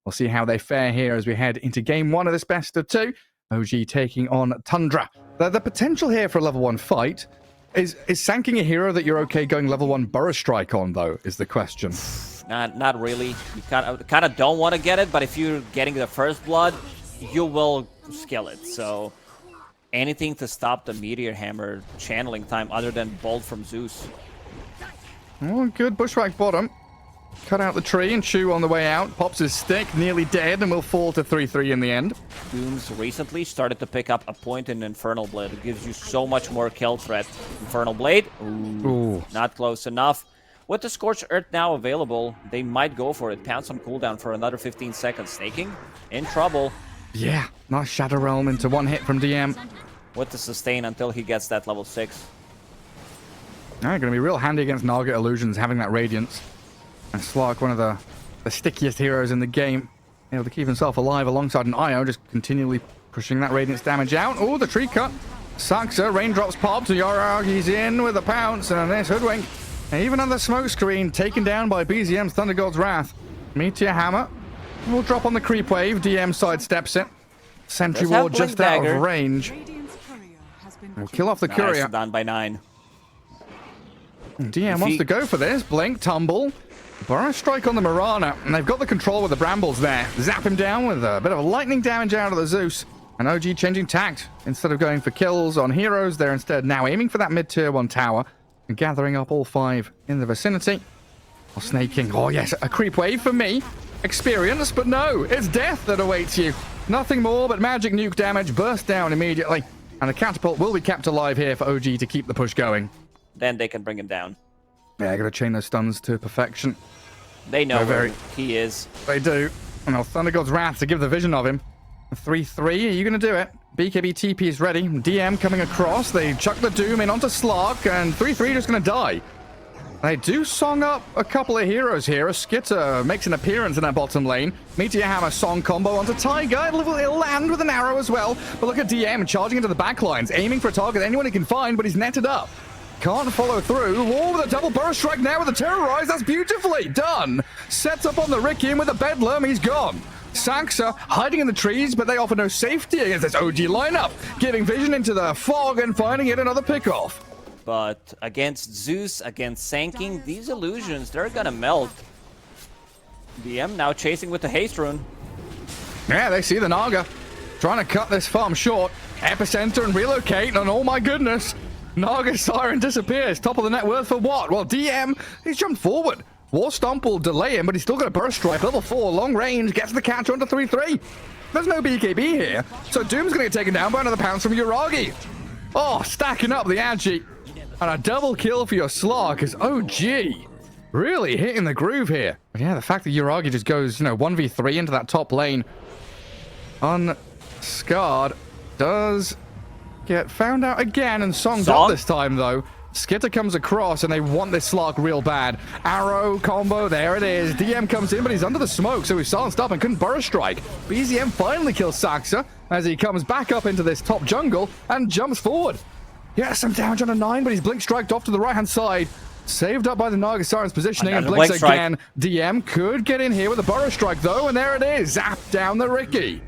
We'll see how they fare here as we head into game 1 of this best of 2. OG taking on Tundra. The potential here for a level 1 fight is sanking a hero that you're okay going level 1 Burrow Strike on, though, is the question. Not really. You kind of don't want to get it, but if you're getting the first blood, you will skill it. So anything to stop the Meteor Hammer channeling time other than Bolt from Zeus. Oh, good Bushwhack bottom. Cut out the tree and Chew on the way out. Pops his stick, nearly dead, and will fall to 3-3 in the end. Dooms recently started to pick up a point in Infernal Blade. It gives you so much more kill threat. Infernal Blade, ooh. Not close enough. With the Scorched Earth now available, they might go for it. Pounce on cooldown for another 15 seconds. Snaking in trouble. Yeah, nice Shadow Realm into one hit from DM. With the sustain until he gets that level 6. Going to be real handy against Naga Illusions, having that Radiance. And Slark, one of the stickiest heroes in the game, able to keep himself alive alongside an IO, just continually pushing that Radiance damage out. Oh, the tree cut. Saxa, raindrops popped, Yaragi's in with a pounce, and this Hoodwink. And even on the smoke screen, taken down by BZM's Thunder God's Wrath. Meteor Hammer will drop on the creep wave, DM sidesteps it. Sentry Ward just out of range. We'll kill off the Courier. Done by 9. DM wants to go for this. Blink, tumble. Burrow Strike on the Mirana, and they've got the control with the Brambles there. Zap him down with a bit of lightning damage out of the Zeus. And OG changing tact. Instead of going for kills on heroes, they're instead now aiming for that mid-tier 1 tower and gathering up all 5 in the vicinity. Or snaking. Oh yes, a creep wave for me. Experience, but no, it's death that awaits you. Nothing more but magic nuke damage burst down immediately. And the catapult will be kept alive here for OG to keep the push going. Then they can bring him down. Yeah, I gotta chain those stuns to perfection. They know where he is. They do. And now Thunder God's Wrath to give the vision of him. 3-3, are you gonna do it? BKB TP is ready. DM coming across. They chuck the Doom in onto Slark, and 3-3 just gonna die. They do song up a couple of heroes here. A Skitter makes an appearance in that bottom lane. Meteor Hammer song combo onto Tiger. It'll land with an arrow as well. But look at DM charging into the backlines, aiming for a target anyone he can find, but he's netted up. Can't follow through. Oh, with a double Burrow Strike now with a Terrorize. That's beautifully done. Sets up on the Ricky, and with a Bedlam, he's gone. Saxa hiding in the trees, but they offer no safety against this OG lineup. Giving vision into the fog and finding it another pickoff. But against Zeus, against Sanking, these illusions, they're gonna melt. DM now chasing with the Haste Rune. Yeah, they see the Naga. Trying to cut this farm short. Epicenter and relocate, and oh my goodness. Naga Siren disappears. Top of the net worth for what? Well, DM, he's jumped forward. War Stomp will delay him, but he's still got a Burst Strike. Level 4, long range, gets the catch onto 3-3. There's no BKB here, so Doom's going to get taken down by another pounce from Uragi. Oh, stacking up the Agi. And a double kill for your Slark is OG. Really hitting the groove here. But yeah, the fact that Uragi just goes, 1v3 into that top lane unscarred does get found out again and songed up this time, though. Skitter comes across, and they want this Slark real bad. Arrow combo, there it is. DM comes in, but he's under the smoke, so he's silenced up and couldn't Burrow Strike. BZM finally kills Saxa as he comes back up into this top jungle and jumps forward. Yeah, some damage on a 9, but he's blink striked off to the right-hand side. Saved up by the Naga Siren's positioning and blinks again. DM could get in here with a Burrow Strike, though, and there it is. Zap down the Ricky.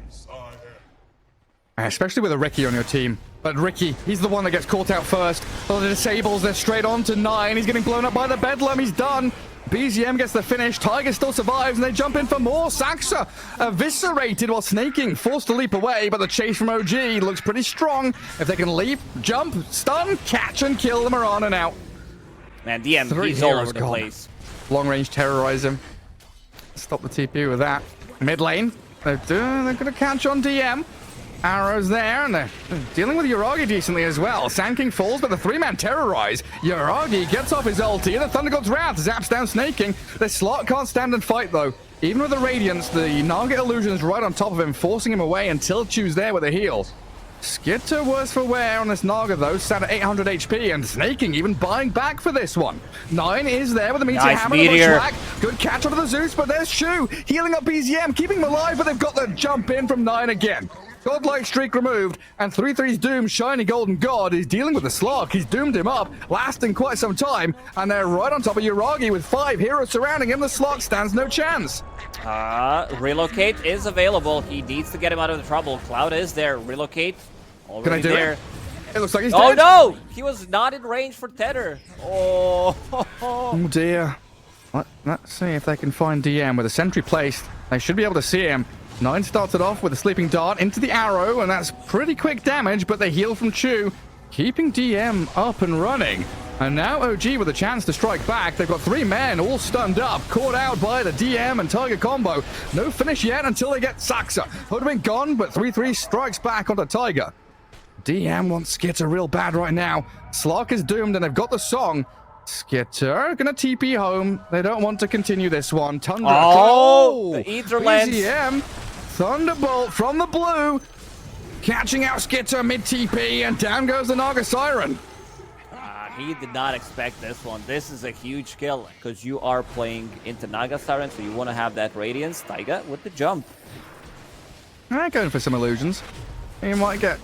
Especially with a Ricky on your team. But Ricky, he's the one that gets caught out first. Oh, the disables, they're straight on to 9. He's getting blown up by the Bedlam. He's done. BZM gets the finish. Tiger still survives, and they jump in for more. Saxa eviscerated while snaking, forced to leap away, but the chase from OG looks pretty strong. If they can leap, jump, stun, catch, and kill the Mirana now. Man, DM, he's all over the place. Long range terrorize him. Stop the TP with that. Mid lane, they're going to catch on DM. Arrows there, and they're dealing with Uragi decently as well. Sand King falls, but the 3-man terrorize. Uragi gets off his ulti, and the Thunder God's Wrath zaps down Snaking. The Slot can't stand and fight, though. Even with the Radiance, the Naga Illusion's right on top of him, forcing him away until Chew's there with a heal. Skitter worse for wear on this Naga, though, sat at 800 HP, and Snaking even buying back for this one. 9 is there with the Meteor Hammer. Good catch onto the Zeus, but there's Chew healing up BZM, keeping him alive, but they've got the jump in from 9 again. Godlike streak removed, and 3-3's Doom, shiny golden god, is dealing with the slog. He's doomed him up, lasting quite some time, and they're right on top of Uragi with 5 heroes surrounding him. The slog stands no chance. Relocate is available. He needs to get him out of the trouble. Cloud is there. Relocate already Can I do there. it? It looks like he's Oh dead. no! He was not in range for tether. Oh. Oh dear. Let's see if they can find DM with a sentry placed. They should be able to see him. 9 started off with a sleeping dart into the arrow, and that's pretty quick damage, but they heal from Chu, keeping DM up and running. And now OG with a chance to strike back. They've got 3 men all stunned up, caught out by the DM and Tiger combo. No finish yet until they get Saxa. Would have been gone, but 3-3 strikes back onto Tiger. DM wants Skitter real bad right now. Slark is doomed, and they've got the song. Skitter gonna TP home. They don't want to continue this one. Tundra. Oh, the Ether lens. BZM. Thunderbolt from the blue. Catching out Skitter mid-TP, and down goes the Naga Siren. He did not expect this one. This is a huge kill because you are playing into Naga Siren, so you want to have that Radiance. Taiga with the jump. Going for some illusions. He might get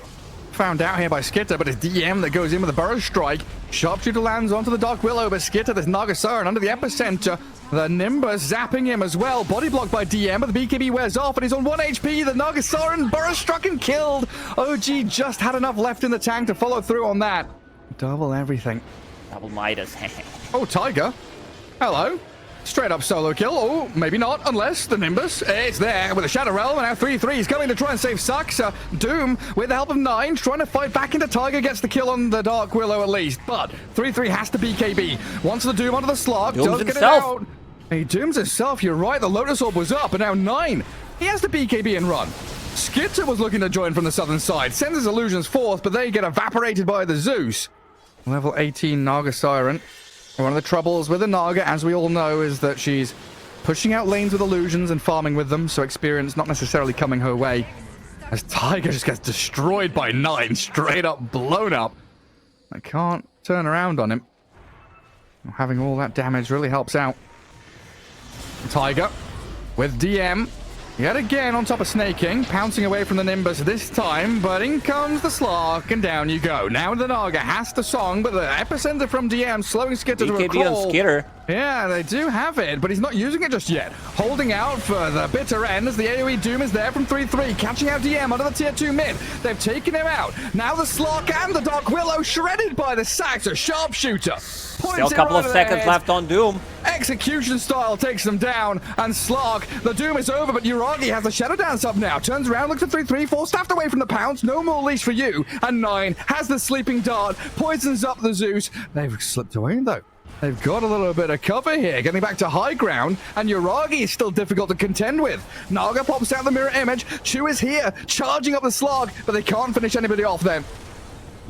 found out here by Skitter, but it's DM that goes in with a Burrow Strike. Sharpshooter lands onto the Dark Willow, but Skitter, there's Naga Siren under the epicenter. The Nimbus zapping him as well. Body blocked by DM, but the BKB wears off, and he's on 1 HP. The Naga Siren, Burrow struck and killed. OG just had enough left in the tank to follow through on that. Double everything. Double Midas. Oh, Tiger. Hello. Straight up solo kill. Oh, maybe not, unless the Nimbus is there with a Shadow Realm, and now 3-3 is coming to try and save Saxa. Doom, with the help of 9, trying to fight back into Tiger, gets the kill on the Dark Willow at least, but 3-3 has to BKB. Wants the Doom onto the slog, Dooms does get himself. it out. He dooms himself, you're right, the Lotus Orb was up, and now 9. He has the BKB and run. Skitter was looking to join from the southern side, sends his illusions forth, but they get evaporated by the Zeus. Level 18 Naga Siren. One of the troubles with the Naga, as we all know, is that she's pushing out lanes with illusions and farming with them, so experience not necessarily coming her way. As Tiger just gets destroyed by 9, straight up blown up. I can't turn around on him. Having all that damage really helps out. Tiger with DM. Yet again on top of Snaking, pouncing away from the Nimbus this time, but in comes the Slark, and down you go. Now the Naga has the song, but the epicenter from DM slowing Skitter to a BKB crawl. on Skitter. Yeah, they do have it, but he's not using it just yet. Holding out for the bitter end as the AoE Doom is there from 3-3, catching out DM under the tier 2 mid. They've taken him out. Now the Slark and the Dark Willow shredded by the Saxa Sharpshooter. Still a couple of seconds left on Doom. Execution style takes them down, and Slark, the Doom is over, but Uragi has the Shadow Dance up now. Turns around, looks at 3-3, 4 staffed away from the pounce. No more leash for you. And 9 has the Sleeping Dart, poisons up the Zeus. They've slipped away though. They've got a little bit of cover here, getting back to high ground, and Uragi is still difficult to contend with. Naga pops out the mirror image. Chu is here, charging up the slog, but they can't finish anybody off then.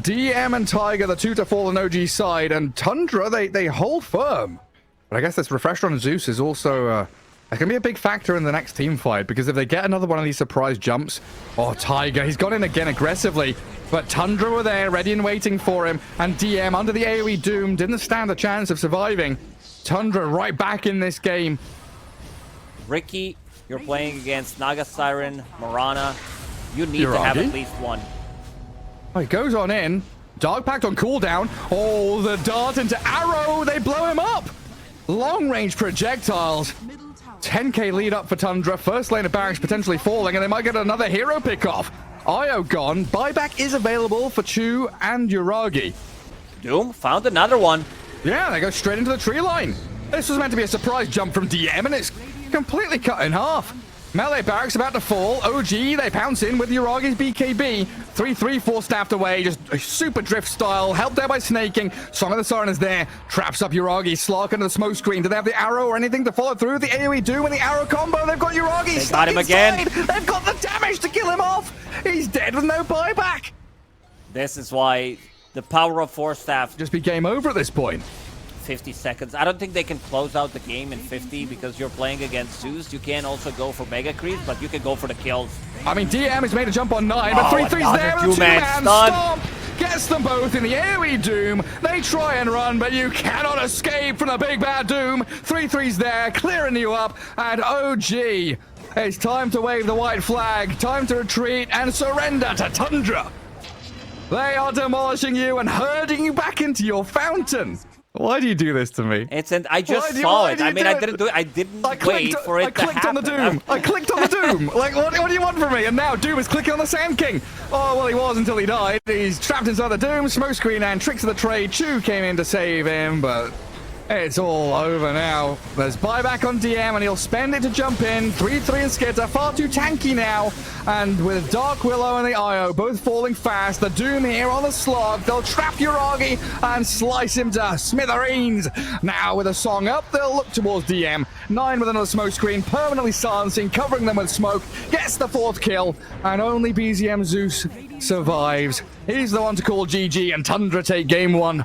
DM and Tiger, the 2 to fall on OG side, and Tundra, they hold firm. But I guess this refresher on Zeus is also it can be a big factor in the next team fight, because if they get another one of these surprise jumps, oh, Tiger, he's gone in again aggressively, but Tundra were there, ready and waiting for him, and DM under the AoE Doom didn't stand a chance of surviving. Tundra right back in this game. Ricky, you're playing against Naga Siren, Marana. You need to have at least one. Oh, he goes on in. Dark Pact on cooldown. Oh, the dart into arrow. They blow him up. Long-range projectiles. 10k lead up for Tundra. First lane of barracks potentially falling, and they might get another hero pick-off. Io gone. Buyback is available for Chu and Uragi. Doom found another one. Yeah, they go straight into the tree line. This was meant to be a surprise jump from DM, and it's completely cut in half. Melee barracks about to fall. OG, they pounce in with Uragi's BKB. 3-3, 4 staffed away. Just a super drift style. Helped there by Snaking. Song of the Siren is there. Traps up Uragi. Slark into the smoke screen. Do they have the arrow or anything to follow through? The AoE Doom and the arrow combo. They've got Uragi. They got him again. They've got the damage to kill him off. He's dead with no buyback. This is why the power of 4 staff. Just be game over at this point. 50 seconds. I don't think they can close out the game in 50 because you're playing against Zeus. You can also go for mega creep, but you can go for the kills. I mean, DM has made a jump on 9, but 3-3's there with a 2-man stomp. Gets them both in the AoE Doom. They try and run, but you cannot escape from the big bad Doom. 3-3's there, clearing you up, and OG It's time to wave the white flag. Time to retreat and surrender to Tundra. They are demolishing you and herding you back into your fountain. Why do you do this to me? I just saw it. I mean, I didn't do it. I didn't wait for it to happen. I clicked on the Doom. I clicked on the Doom. Like, what do you want from me? And now Doom is clicking on the Sand King. Oh, well, he was until he died. He's trapped inside the Doom. Smokescreen and Tricks of the Trade. Chu came in to save him, but it's all over now. There's buyback on DM, and he'll spend it to jump in. 3-3 and Skids are far too tanky now. And with Dark Willow and the IO both falling fast, the Doom here on the slog, they'll trap Uragi and slice him to smithereens. Now with a song up, they'll look towards DM. 9 with another smoke screen, permanently silencing, covering them with smoke. Gets the 4th kill, and only BZM Zeus survives. He's the one to call GG, and Tundra take game 1.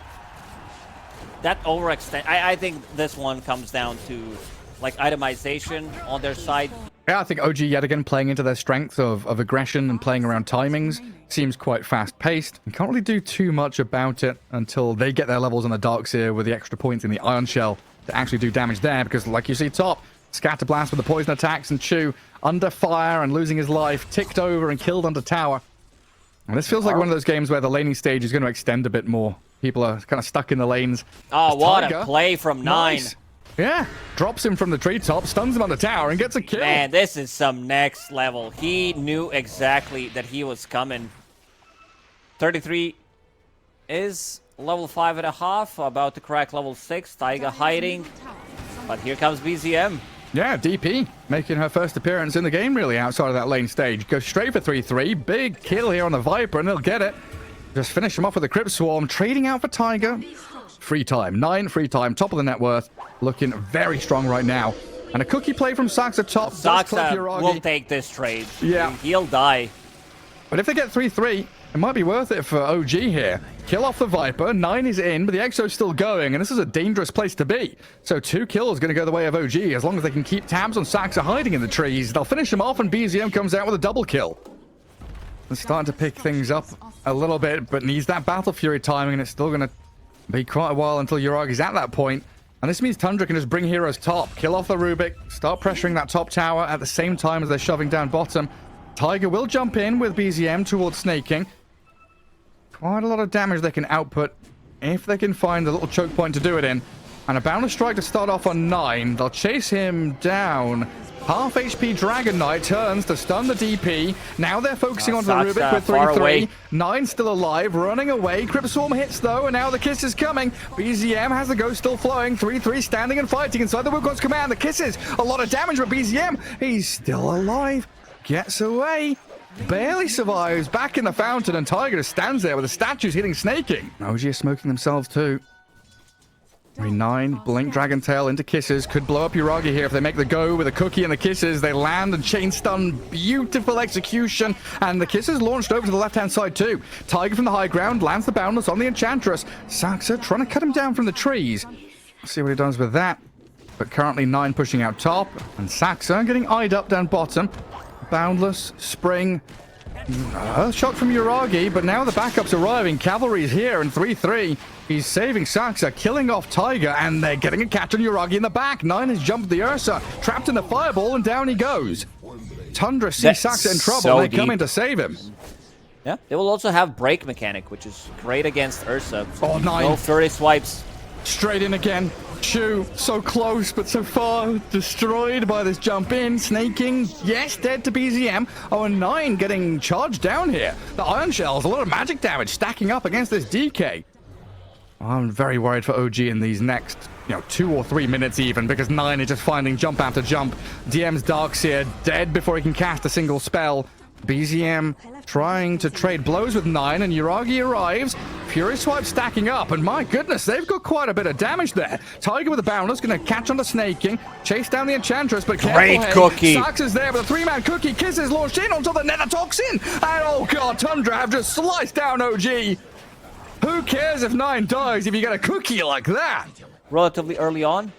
That overextend. I think this one comes down to like itemization on their side. Yeah, I think OG yet again playing into their strength of aggression and playing around timings. Seems quite fast-paced. You can't really do too much about it until they get their levels on the Darkseer with the extra points in the Ion Shell to actually do damage there, because like you see top, Scatterblast with the poison attacks and Chu under fire and losing his life, ticked over and killed under tower. And this feels like one of those games where the laning stage is going to extend a bit more. People are kind of stuck in the lanes. Oh, what a play from 9. Nice. Yeah, drops him from the treetop, stuns him on the tower, and gets a kill. Man, this is some next level. He knew exactly that he was coming. 33 is level 5.5, about to crack level 6. Taiga hiding, but here comes BZM. Yeah, DP making her first appearance in the game, really, outside of that lane stage. Goes straight for 3-3. Big kill here on the Viper, and they'll get it. Just finish him off with a Crypt Swarm, trading out for Tiger. Free time, 9 free time, top of the net worth. Looking very strong right now. And a cookie play from Saxa top. Saxa will take this trade. Yeah. He'll die. But if they get 3-3, it might be worth it for OG here. Kill off the Viper, 9 is in, but the Exo's still going, and this is a dangerous place to be. So 2 kills going to go the way of OG, as long as they can keep tabs on Saxa hiding in the trees. They'll finish him off, and BZM comes out with a double kill. They're starting to pick things up a little bit, but needs that Battle Fury timing, and it's still going to be quite a while until Uragi's at that point. And this means Tundra can just bring heroes top, kill off the Rubik, start pressuring that top tower at the same time as they're shoving down bottom. Tiger will jump in with BZM towards snaking. Quite a lot of damage they can output if they can find a little choke point to do it in. And a Boundless Strike to start off on 9. They'll chase him down. Half HP Dragon Knight turns to stun the DP. Now they're focusing on the Rubik with 3-3. 9 still alive, running away. Crypt Swarm hits though, and now the kiss is coming. BZM has the ghost still flowing. 3-3 standing and fighting inside the Wukong's command. The kisses, a lot of damage, but BZM, he's still alive. Gets away. Barely survives. Back in the fountain, and Tiger just stands there with the statues hitting snaking. OG is smoking themselves too. 9, Blink Dragon Tail into kisses. Could blow up Uragi here if they make the go with a cookie and the kisses. They land and chain stun. Beautiful execution. And the kisses launched over to the left-hand side too. Tiger from the high ground lands the Boundless on the Enchantress. Saxa trying to cut him down from the trees. See what he does with that. But currently 9 pushing out top. And Saxa getting eyed up down bottom. Boundless, Spring. Shot from Uragi, but now the backup's arriving. Cavalry's here, and 3-3. He's saving Saxa, killing off Tiger, and they're getting a catch on Uragi in the back. 9 has jumped the Ursa, trapped in the fireball, and down he goes. Tundra sees Saxa in trouble, so they come in to save him. Yeah, they will also have break mechanic, which is great against Ursa. Oh, 9. No 30 swipes. Straight in again. Chu, so close, but so far. Destroyed by this jump in. Snaking, yes, dead to BZM. Oh, and 9 getting charged down here. The Iron Shells, a lot of magic damage stacking up against this DK. I'm very worried for OG in these next, 2 or 3 minutes even, because 9 is just finding jump after jump. DM's Darkseer dead before he can cast a single spell. BZM trying to trade blows with 9, and Uragi arrives. Fury Swipe stacking up, and my goodness, they've got quite a bit of damage there. Tiger with the Boundless, going to catch on the snaking, chase down the Enchantress, but great cookie. Saxa's there with a 3-man cookie. Kisses launched in onto the Nether Toxin, and oh god, Tundra have just sliced down OG. Who cares if 9 dies if you get a cookie like that? Relatively early on.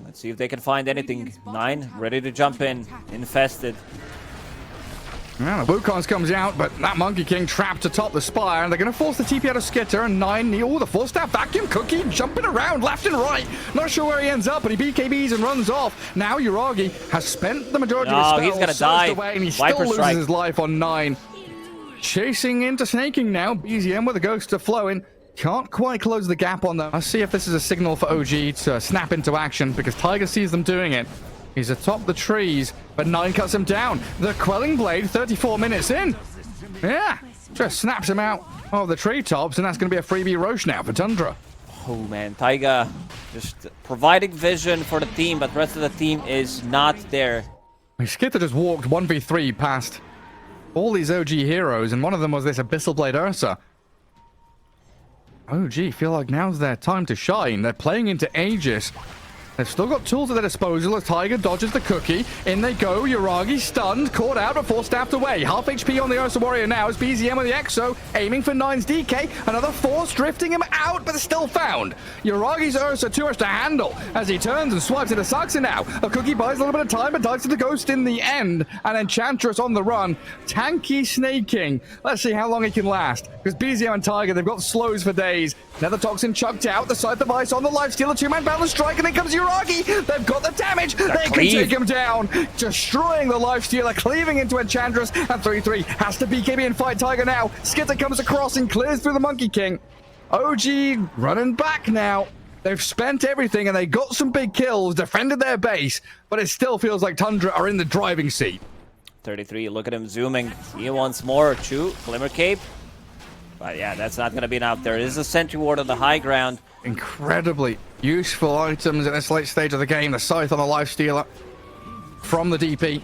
Let's see if they can find anything. 9 ready to jump in, infested. Well, the Wukong's comes out, but that Monkey King trapped atop the spire, and they're going to force the TP out of Skitter, and 9, oh, the 4-star vacuum cookie jumping around left and right. Not sure where he ends up, but he BKBs and runs off. Now Yuragi has spent the majority of his spells, he's going to die. Away, and he Viper still loses strike. his life on 9. Chasing into Snaking now, BZM with the Ghost of Flowing. Can't quite close the gap on them. I'll see if this is a signal for OG to snap into action, because Tiger sees them doing it. He's atop the trees, but 9 cuts him down. The Quelling Blade, 34 minutes in. Yeah, just snaps him out of the treetops, and that's going to be a freebie Roche now for Tundra. Oh man, Taiga just providing vision for the team, but the rest of the team is not there. Skitter just walked 1v3 past all these OG heroes, and one of them was this Abyssal Blade Ursa. OG feel like now's their time to shine. They're playing into Aegis. They've still got tools at their disposal as Tiger dodges the cookie. In they go. Yuragi stunned, caught out, but 4 staffed away. Half HP on the Ursa Warrior now as BZM with the Exo, aiming for 9's DK. Another force drifting him out, but still found. Yuragi's Ursa too much to handle as he turns and swipes into Saxa now. A cookie buys a little bit of time, but dives to the Ghost in the end. And Enchantress on the run. Tanky Snaking. Let's see how long he can last. Because BZM and Tiger, they've got slows for days. Nether Toxin chucked out. The Scythe Device on the Lifestealer. 2-man balance strike, and then comes Yuragi. They've got the damage. They can take him down. Destroying the Lifestealer, cleaving into Enchantress. And 3-3 has to BKB and fight Tiger now. Skitter comes across and clears through the Monkey King. OG running back now. They've spent everything, and they got some big kills, defended their base, but it still feels like Tundra are in the driving seat. 33, look at him zooming. He wants more. Chew, Glimmer Cape. But yeah, that's not going to be enough. There is a Sentry Ward on the high ground. Incredibly useful items in this late stage of the game. The Scythe on the Lifestealer from the DP.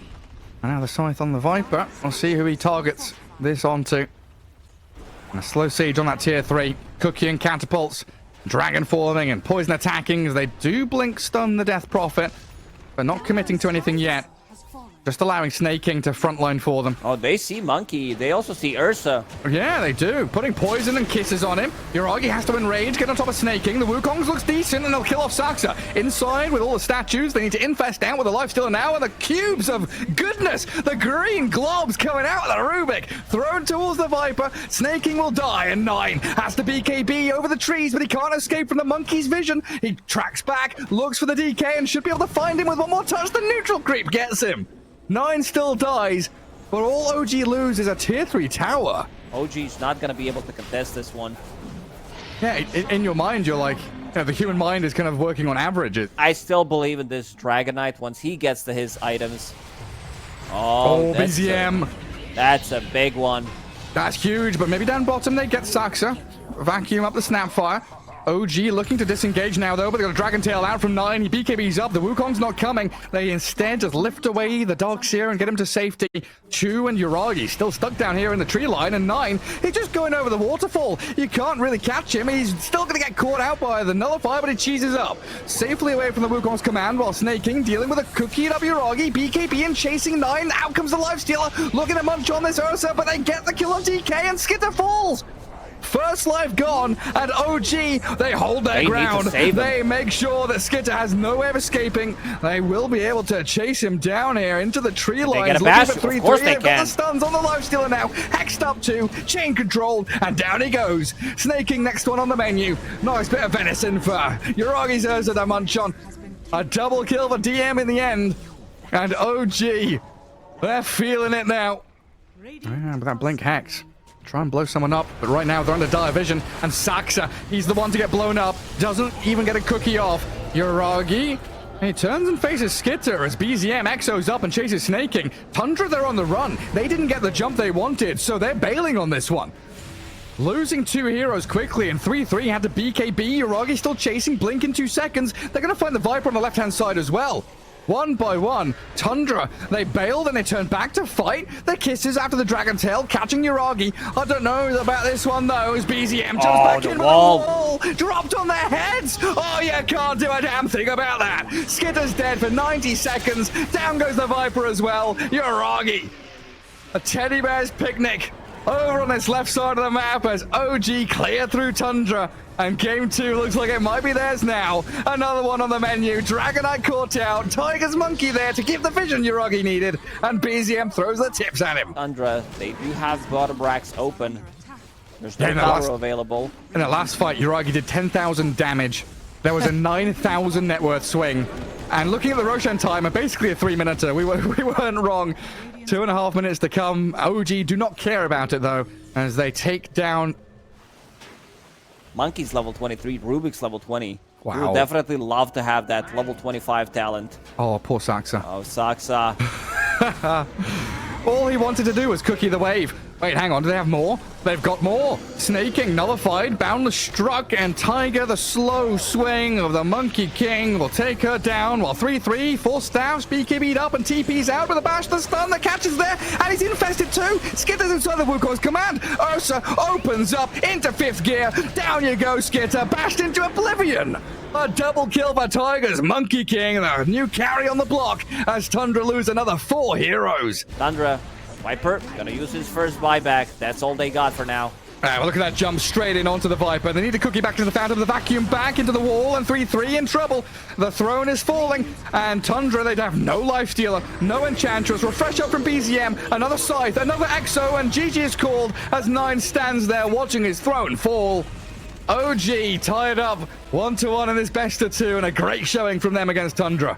And now the Scythe on the Viper. We'll see who he targets this onto. And a slow siege on that tier 3. Cookie and catapults. Dragon forming and poison attacking as they do blink stun the Death Prophet. But not committing to anything yet. Just allowing Snaking to frontline for them. Oh, they see Monkey. They also see Ursa. Yeah, they do. Putting poison and kisses on him. Yuragi has to enrage, get on top of Snaking. The Wukongs looks decent, and they'll kill off Saxa. Inside, with all the statues, they need to infest out with the Lifestealer now, and the cubes of goodness. The green globs coming out of the Rubik. Thrown towards the Viper. Snaking will die, and 9 has to BKB over the trees, but he can't escape from the Monkey's vision. He tracks back, looks for the DK, and should be able to find him with one more touch. The neutral creep gets him. 9 still dies, but all OG lose is a tier 3 tower. OG's not going to be able to contest this one. Yeah, in your mind, you're like, you know, the human mind is kind of working on averages. I still believe in this Dragon Knight once he gets to his items. Oh, BZM. That's a big one. That's huge, but maybe down bottom they get Saxa. Vacuum up the Snapfire. OG looking to disengage now, though, but they got a Dragon Tail out from 9. He BKB's up. The Wukong's not coming. They instead just lift away the Darkseer and get him to safety. Chu and Yuragi still stuck down here in the tree line, and 9, he's just going over the waterfall. You can't really catch him. He's still going to get caught out by the Nullifier, but he cheeses up. Safely away from the Wukong's command, while Snaking dealing with a cookie up Yuragi. BKB and chasing 9. Out comes the Lifestealer, looking to munch on this Ursa, but they get the kill on DK, and Skitter falls. First life gone, and OG, they hold their ground. They make sure that Skitter has no way of escaping. They will be able to chase him down here into the tree lines. Of course they They've got the stuns on the Lifestealer now. Hexed up 2, chain controlled, and down he goes. Snaking next one on the menu. Nice bit of venison for Yuragi's Ursa to munch on. A double kill for DM in the end. And OG, they're feeling it now. Yeah, but that Blink Hex. Try and blow someone up, but right now they're under dire vision, and Saxa, he's the one to get blown up, doesn't even get a cookie off. Yuragi, he turns and faces Skitter as BZM exos up and chases Snaking. Tundra, they're on the run. They didn't get the jump they wanted, so they're bailing on this one. Losing 2 heroes quickly, and 3-3 had to BKB. Yuragi still chasing, blink in 2 seconds. They're going to find the Viper on the left-hand side as well. One by one, Tundra, they bailed and they turned back to fight. The kisses after the Dragon Tail, catching Yuragi. I don't know about this one though, as BZM jumps back in with the wall. Dropped on their heads. Oh, you can't do a damn thing about that. Skitter's dead for 90 seconds. Down goes the Viper as well. Yuragi, a teddy bear's picnic. over on this left side of the map as OG clear through Tundra. And game 2 looks like it might be theirs now. Another one on the menu. Dragonite caught out. Tiger's Monkey there to give the vision Yuragi needed. And BZM throws the tips at him. Tundra, they do have bottom racks open. There's no Yeah, power available. In the last fight, Yuragi did 10,000 damage. There was a 9,000 net worth swing. And looking at the Roshan timer, basically a 3-minuter. We weren't wrong. 2.5 minutes to come. OG do not care about it, though, as they take down... Monkey's level 23, Rubik's level 20. Wow. We would definitely love to have that level 25 talent. Oh, poor Saxa. Oh, Saxa. All he wanted to do was cookie the wave. Wait, hang on, do they have more? They've got more. Snaking, nullified, boundless struck, and Tiger, the slow swing of the Monkey King, will take her down while 3-3, 4 staffs, BKB'd up, and TP's out with a bash, the stun, the catch is there, and he's infested too. Skitter's inside the Wukong's command. Ursa opens up into 5th gear. Down you go, Skitter, bashed into oblivion. A double kill by Tiger's Monkey King, and a new carry on the block as Tundra lose another 4 heroes. Tundra, Viper, gonna use his first buyback. That's all they got for now. All right, well, look at that jump straight in onto the Viper. They need to cookie back to the Phantom, the vacuum back into the wall, and 3-3 in trouble. The throne is falling, and Tundra, they'd have no Life Stealer, no Enchantress, refresh up from BZM, another Scythe, another Exo, and GG is called as 9 stands there watching his throne fall. OG tied up 1-1 in this best of 2, and a great showing from them against Tundra.